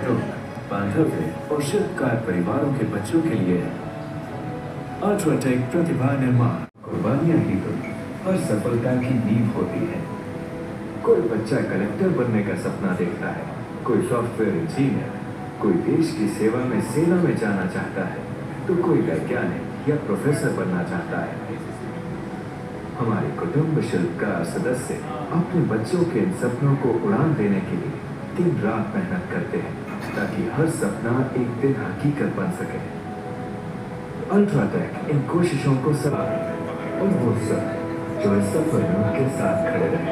कुटुंब, बांधव्य और शिल्पकार परिवारों के बच्चों के लिए अल्ट्राटेक प्रतिभा निर्माण। कुर्बानियां ही तो हर सफलता की नींव होती है। कोई बच्चा कलेक्टर बनने का सपना देखता है, कोई सॉफ्टवेयर इंजीनियर, कोई देश की सेवा में सेना में जाना चाहता है, तो कोई वैज्ञानिक या प्रोफेसर बनना चाहता है। हमारे कुटुंब शिल्पकार सदस्य अपने बच्चों के इन सपनों को उड़ान देने के लिए दिन रात मेहनत करते हैं, ताकि हर सपना एक दिन हकीकत बन सके। अल्ट्राटेक इन कोशिशों को सलाह और वो सब जो इस सफर में उनके साथ खड़े रहे।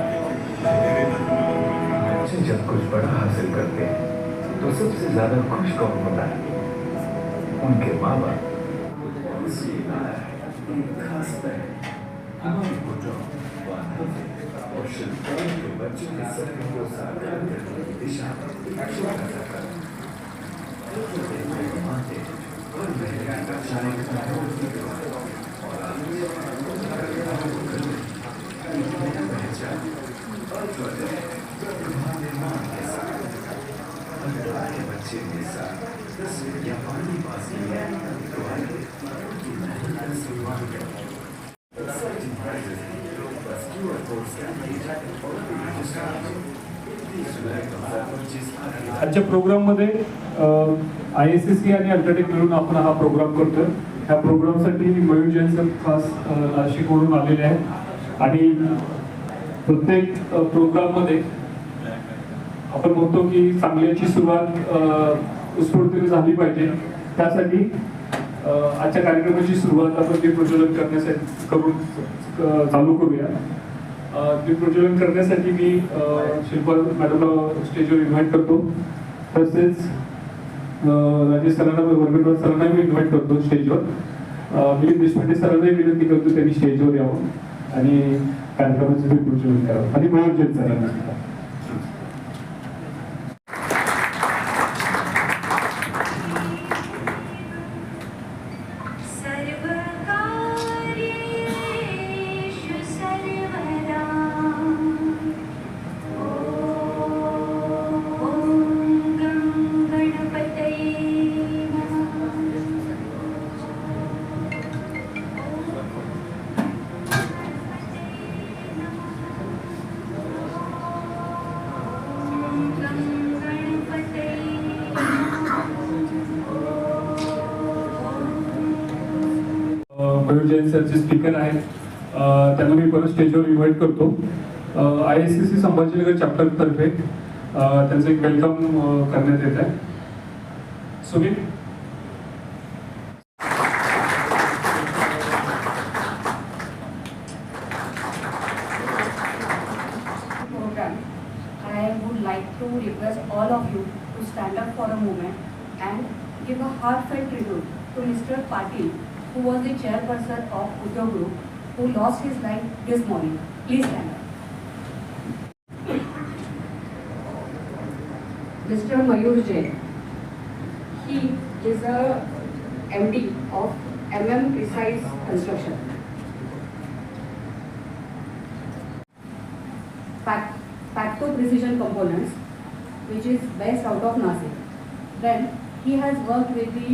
बच्चे जब कुछ बड़ा हासिल करते हैं तो सबसे ज्यादा खुश कौन होता है? उनके माँ बाप। एक खास पहल हमारे कुटुंब, बांधव्य और शिल्पकार के बच्चों के सपनों को साकार करने की दिशा में एक छोटा सा कदम। मानते हैं और मेहनत कक्षाएं की और पहचान प्रतिभा निर्माण के साथ अगर आए बच्चे के साथ 10 या 12 पास किया तो आगे उनकी मेहनत का सम्मान करें। आजच्या प्रोग्राममध्ये ISCC आणि अल्ट्राटेक मिळून आपण हा प्रोग्राम करतोय। ह्या प्रोग्रामसाठी मयूर जैन सर खास नाशिकवरून आलेले आहेत आणि प्रत्येक प्रोग्राममध्ये आपण म्हणतो की चांगल्याची सुरुवात उत्स्फूर्तीने झाली पाहिजे। त्यासाठी आजच्या कार्यक्रमाची सुरुवात आपण दीप प्रज्वलन करण्यासाठी करून चालू करूया। दीप प्रज्वलन करण्यासाठी मी शिल्पा मॅडमला स्टेजवर इन्व्हाइट करतो, तसेच राजेश सरांना वर्गटवार सरांना मी इन्व्हाइट करतो स्टेजवर। मिलिंद देशपांडे सरांनाही विनंती करतो त्यांनी स्टेजवर यावं आणि कार्यक्रमाचे दीप प्रज्वलन करावं आणि मयूर जैन सरांना। मयूर जैन सर जे स्पीकर आहेत त्यांना मी परत स्टेजवर इन्व्हाइट करतो। ISCC संभाजीनगर चॅप्टर तर्फे त्यांचं एक वेलकम करण्यात येत आहे। Sunil I would like to request all of you to stand up for a moment and give a heartfelt tribute to Mr. Patil, who was the chairperson of Udyog Group, who lost his life this morning. Please stand up. Mr. Mayur Jain. He is a MD of Precise Construction. Pacto Precision Components, which is based out of Nasik. Then he has worked with the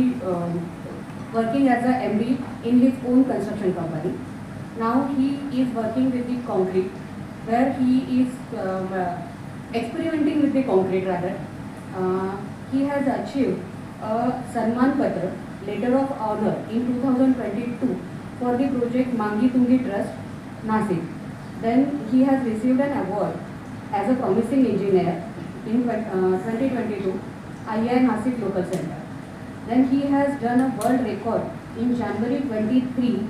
working as a MD in his own construction company. Now he is working with the concrete, where he is experimenting with the concrete rather. He has achieved a Sanman Patra, letter of honor in 2022 for the project Mangi Tungi Trust, Nasik. Then he has received an award as a promising engineer in 2022 IIR Nasik Local Center. Then he has done a world record in January 23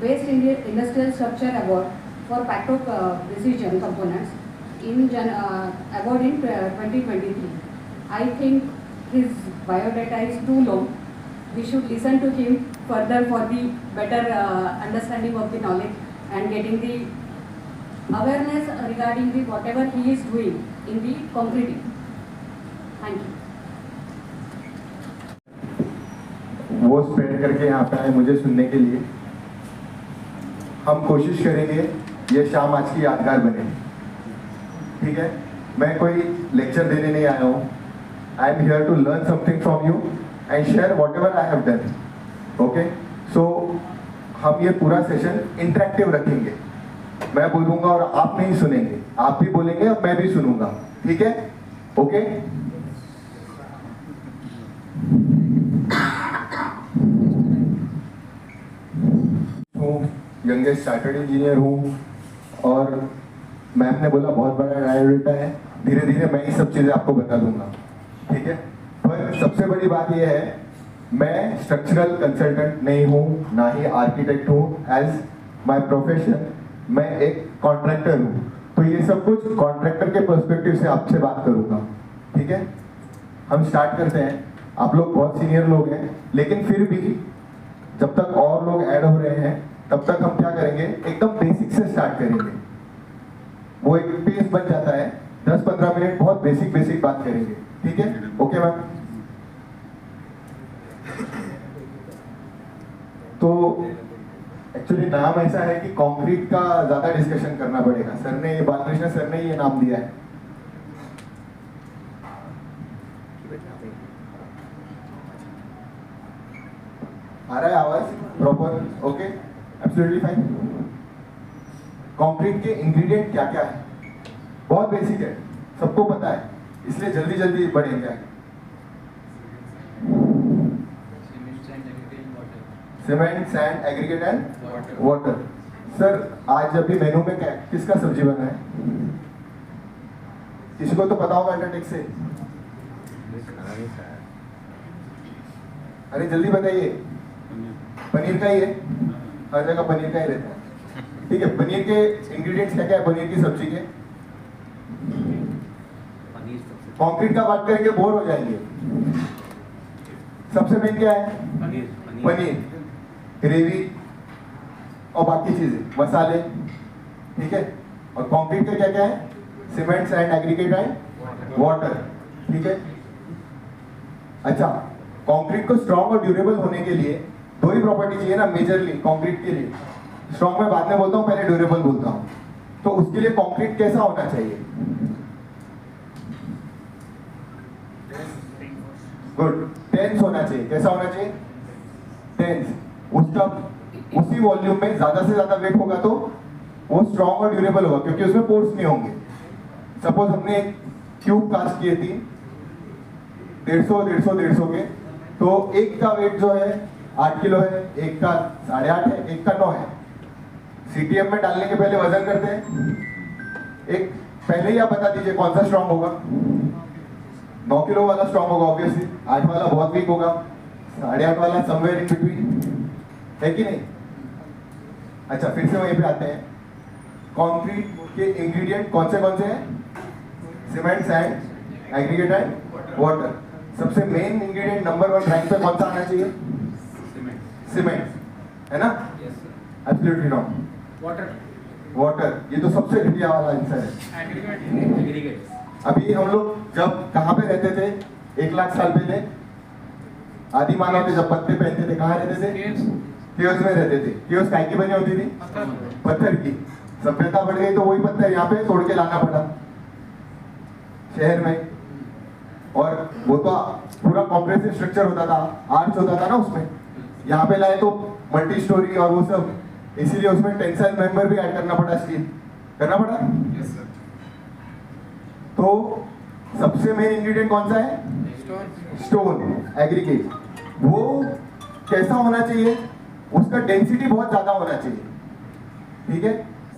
Best Industrial Structure Award for Pacto Precision Components in award in 2023. I think his biodata is too long. We should listen to him further for the better understanding of the knowledge and getting the awareness regarding the whatever he is doing in the concreting. Thank you. वो spend करके यहाँ पे आए मुझे सुनने के लिए। हम कोशिश करेंगे ये शाम आज की यादगार बने, ठीक है। मैं कोई लेक्चर देने नहीं आया हूँ. I am here to learn something from you and share whatever I have done. Okay, so हम ये पूरा सेशन इंटरेक्टिव रखेंगे. मैं बोलूंगा और आप नहीं सुनेंगे, आप भी बोलेंगे और मैं भी सुनूंगा. ठीक है? ओके? यंगेस्ट चार्टर्ड इंजीनियर हूँ और मैम ने बोला बहुत बड़ा बायोडाटा है, धीरे धीरे मैं ही सब चीज़ें आपको बता दूंगा. ठीक है? पर सबसे बड़ी बात यह है, मैं स्ट्रक्चरल कंसल्टेंट नहीं हूँ, ना ही आर्किटेक्ट हूँ. एज माय प्रोफेशन मैं एक कॉन्ट्रैक्टर हूँ, तो ये सब कुछ कॉन्ट्रैक्टर के पर्सपेक्टिव से आपसे बात करूँगा. ठीक है? हम स्टार्ट करते हैं. आप लोग बहुत सीनियर लोग हैं, लेकिन फिर भी जब तक और लोग ऐड हो रहे हैं तब तक हम क्या करेंगे, एकदम बेसिक से स्टार्ट करेंगे. वो एक पेस बन जाता है, 10-15 मिनट बहुत बेसिक बात करेंगे. ठीक है? Okay ma'am? तो एक्चुअली नाम ऐसा है कि कंक्रीट का ज्यादा डिस्कशन करना पड़ेगा. सर ने, बालकृष्ण सर ने ये नाम दिया है. आ रहा है आवाज proper? Okay, absolutely fine. Concrete के इंग्रेडिएंट क्या क्या है? बहुत बेसिक है, सबको पता है, इसलिए जल्दी जल्दी बढ़ेंगे. Cement, sand, aggregate and water. Sir आज अभी मेनू में क्या, किसका सब्जी बना है? किसी को तो पता होगा अल्ट्राटेक से. अरे जल्दी बताइए. पनीर का ही है, हर जगह पनीर का ही रहता है. ठीक है, पनीर के इंग्रेडिएंट्स क्या क्या है पनीर की सब्जी के? कंक्रीट का बात करेंगे बोर हो जाएंगे. सबसे मेन क्या है? पनीर, ग्रेवी और बाकी चीजें, मसाले. ठीक है? और कंक्रीट का क्या क्या है? Cement, sand, aggregate and water. ठीक है? अच्छा, कंक्रीट को स्ट्रॉन्ग और ड्यूरेबल होने के लिए दो ही प्रॉपर्टी चाहिए ना मेजरली कंक्रीट के लिए. स्ट्रॉन्ग में बाद में बोलता हूँ, पहले ड्यूरेबल बोलता हूँ. तो उसके लिए कंक्रीट कैसा होना चाहिए? गुड, टेंस होना चाहिए. कैसा होना चाहिए? टेंस. उसका उसी वॉल्यूम में ज्यादा से ज्यादा वेट होगा तो वो स्ट्रॉन्ग और ड्यूरेबल होगा, क्योंकि उसमें पोर्स नहीं होंगे. सपोज हमने एक क्यूब कास्ट किए थी 150 के, तो एक का वेट जो है 8 किलो है, एक का 8.5 है, एक का 9 है. सीटीएम में डालने के पहले वजन करते हैं. एक पहले ही आप बता दीजिए कौन सा स्ट्रॉन्ग होगा. 9 किलो वाला स्ट्रॉन्ग होगा ऑब्वियसली, 8 वाला बहुत वीक होगा, 8.5 वाला समवेयर इन बिटवीन, है कि नहीं? अच्छा, फिर से वहीं पे आते हैं. कंक्रीट के इंग्रेडिएंट कौन से हैं? Cement, sand, aggregate and water. सबसे मेन इंग्रेडिएंट नंबर 1 रैंक पे कौन सा आना चाहिए? सीमेंट, है ना? Absolutely wrong. वाटर, ये तो सबसे घटिया वाला आंसर है. एग्रीगेट. अभी हम लोग जब कहाँ पे रहते थे 1 लाख साल पहले, आदि मानव थे, जब पत्ते पहनते थे, कहाँ रहते थे? केव्स में रहते थे. केव्स काय की बनी होती थी? पत्थर की. सभ्यता बढ़ गई तो वही पत्थर यहाँ पे तोड़ के लाना पड़ा शहर में. और वो तो पूरा कॉम्प्रेसिव स्ट्रक्चर होता था, आर्च होता था ना उसमें. यहाँ पे लाए तो मल्टी स्टोरी और वो सब, इसीलिए उसमें टेंसाइल मेंबर भी ऐड करना पड़ा, स्टील करना पड़ा. तो सबसे मेन इंग्रेडिएंट कौन सा है? Stone, aggregate. वो कैसा होना चाहिए? उसका डेंसिटी बहुत ज्यादा होना चाहिए. ठीक है?